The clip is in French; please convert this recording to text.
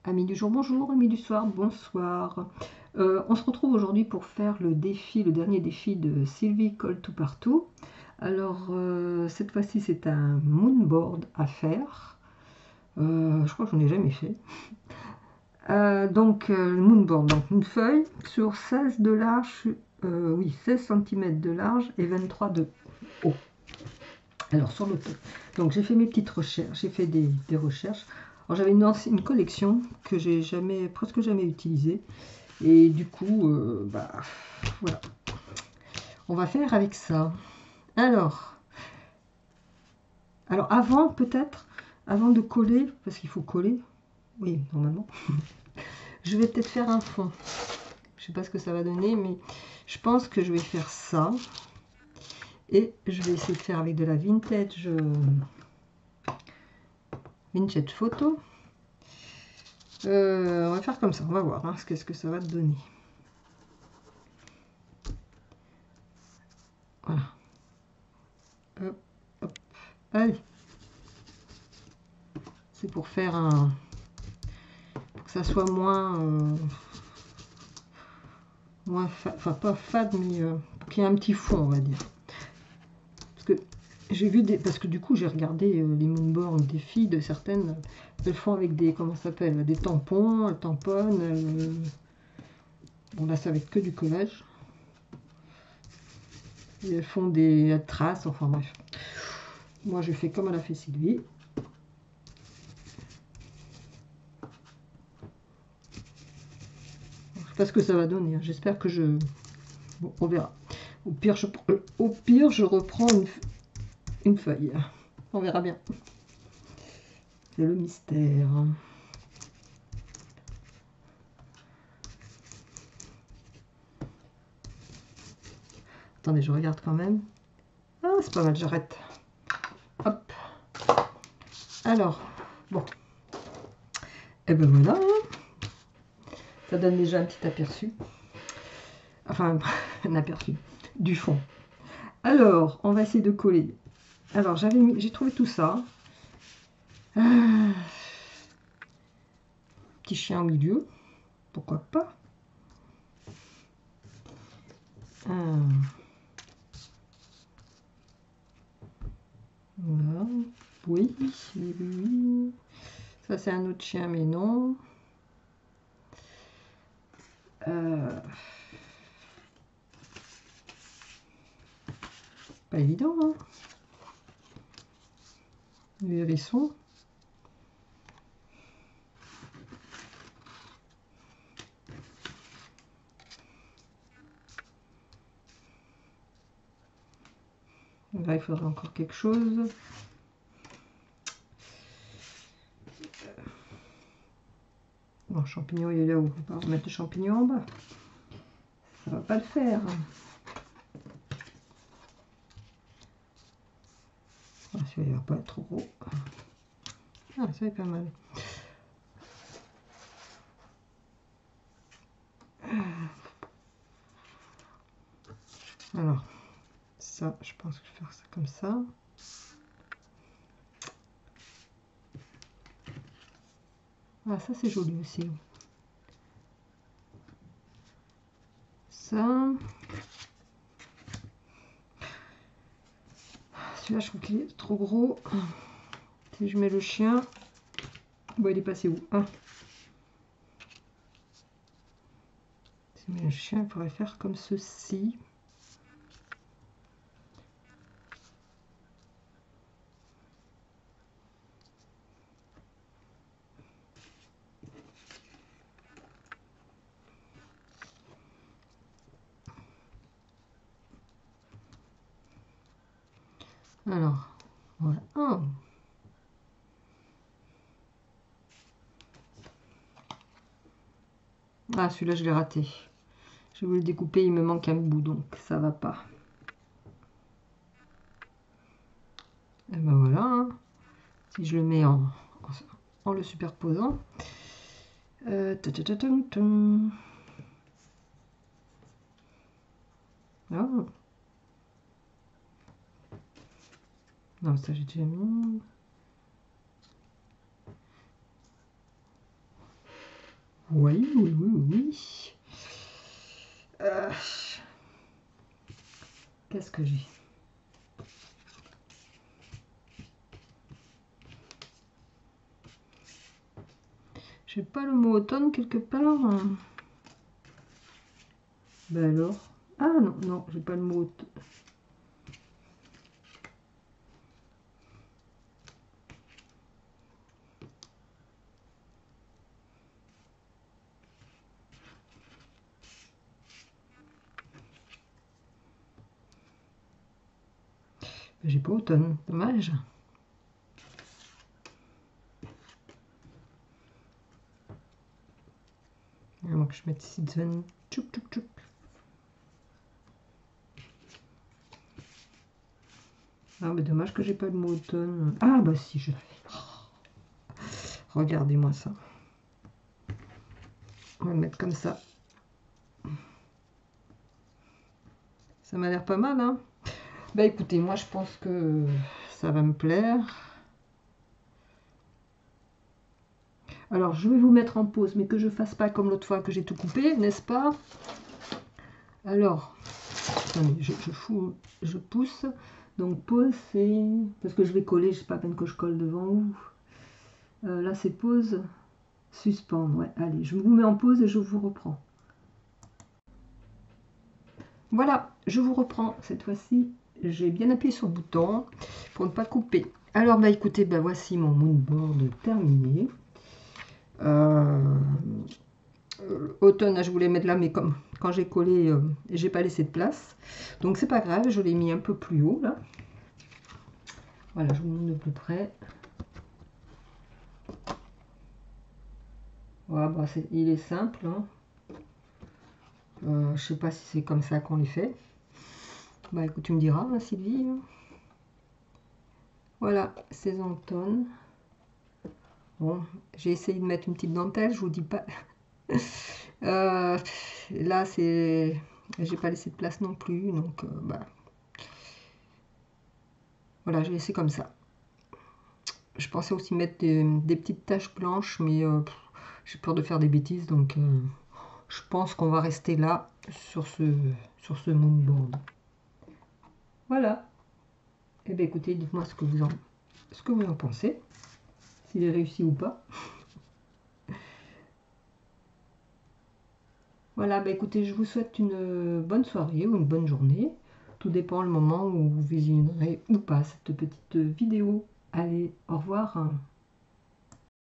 Amis du jour, bonjour, amis du soir, bonsoir. On se retrouve aujourd'hui pour faire le défi, le dernier défi de Sylvie Colle tout partout. Alors, cette fois-ci, c'est un moonboard à faire. Je crois que j'en ai jamais fait. Le moonboard, donc une feuille sur 16 de large, oui, 16 cm de large et 23 de haut. Alors, sur le top. Donc, j'ai fait mes petites recherches, j'ai fait des recherches. Alors, j'avais une collection que j'ai presque jamais utilisée. Et du coup, voilà. On va faire avec ça. Alors avant, peut-être, avant de coller, parce qu'il faut coller, oui, normalement, je vais peut-être faire un fond. Je sais pas ce que ça va donner, mais je pense que je vais faire ça. Et je vais essayer de faire avec de la vintage photo. On va faire comme ça, on va voir qu'est-ce que ça va te donner. Voilà. Hop, hop. Allez. C'est pour faire pour que ça soit moins enfin pas fade, mais pour qu'il y ait un petit fond, on va dire. Parce que j'ai vu parce que du coup j'ai regardé les moonboards des filles, de certaines, elles font avec des, comment ça s'appelle, des tampons, elles tamponnent. Bon là c'est avec que du collage. Et elles font des traces, enfin bref. Moi je fais comme elle a fait Sylvie. Je sais pas ce que ça va donner, j'espère que bon, on verra. Au pire je reprends une feuille. On verra bien. C'est le mystère. Attendez, je regarde quand même. Ah, c'est pas mal, j'arrête. Hop. Alors, bon. Et ben voilà. Ça donne déjà un petit aperçu. Enfin, un aperçu du fond. Alors, on va essayer de coller. Alors, j'ai trouvé tout ça. Petit chien au milieu. Pourquoi pas. Voilà. Oui, oui, oui. Ça, c'est un autre chien, mais non. Pas évident, hein. Le hérisson. Là, il faudrait encore quelque chose. Bon, champignon, il est là où on va remettre le champignon en bas. Ça va pas le faire. Ah, celui-là, il va pas être trop gros. Ah, ça est pas mal. Alors, ça, je pense que je vais faire ça comme ça. Ah, ça, c'est joli aussi. Ça. Celui-là, je trouve qu'il est trop gros. Si je mets le chien, bon, il est passé où? Si je mets le chien, il faudrait faire comme ceci. Alors, voilà. Ah, celui-là, je l'ai raté. Je voulais le découper, il me manque un bout, donc ça va pas. Et ben voilà. Si je le mets en le superposant. Ah. Non, ça j'ai déjà mis. Oui, oui, oui, oui. Qu'est-ce que j'ai? J'ai pas le mot automne quelque part. Ben alors. Ah non, non, j'ai pas le mot automne. J'ai pas automne, dommage. Il faut que je mette ici Sven. Tchoup, tchoup, tchoup. Ah, mais dommage que j'ai pas le mot automne. Ah, bah si, je l'avais. Regardez-moi ça. On va le mettre comme ça. Ça m'a l'air pas mal, hein? Bah écoutez, moi je pense que ça va me plaire. Alors, je vais vous mettre en pause, mais que je fasse pas comme l'autre fois que j'ai tout coupé, n'est-ce pas? Alors, attendez, je pousse. Donc, pause, c'est... Parce que je vais coller, je sais pas à peine que je colle devant vous. Là, c'est pause, suspendre. Ouais, allez, je vous mets en pause et je vous reprends. Voilà, je vous reprends. Cette fois-ci, j'ai bien appuyé sur le bouton pour ne pas couper. Alors, bah écoutez, bah voici mon moodboard terminé. Automne, là, je voulais mettre là, mais comme quand j'ai collé, j'ai pas laissé de place. Donc c'est pas grave, je l'ai mis un peu plus haut là. Voilà, je vous montre de plus près. Voilà, bah, il est simple. Hein. Je sais pas si c'est comme ça qu'on les fait. Bah écoute, tu me diras, hein, Sylvie. Voilà, saison automne. Bon, j'ai essayé de mettre une petite dentelle, je vous dis pas. Là, c'est... J'ai pas laissé de place non plus, donc bah... Voilà, j'ai laissé comme ça. Je pensais aussi mettre des petites taches blanches, mais j'ai peur de faire des bêtises, donc je pense qu'on va rester là sur ce moodboard. Voilà. Et bien écoutez, dites-moi ce que vous en pensez, s'il est réussi ou pas. Voilà, bah écoutez, je vous souhaite une bonne soirée ou une bonne journée. Tout dépend le moment où vous visionnerez ou pas cette petite vidéo. Allez, au revoir.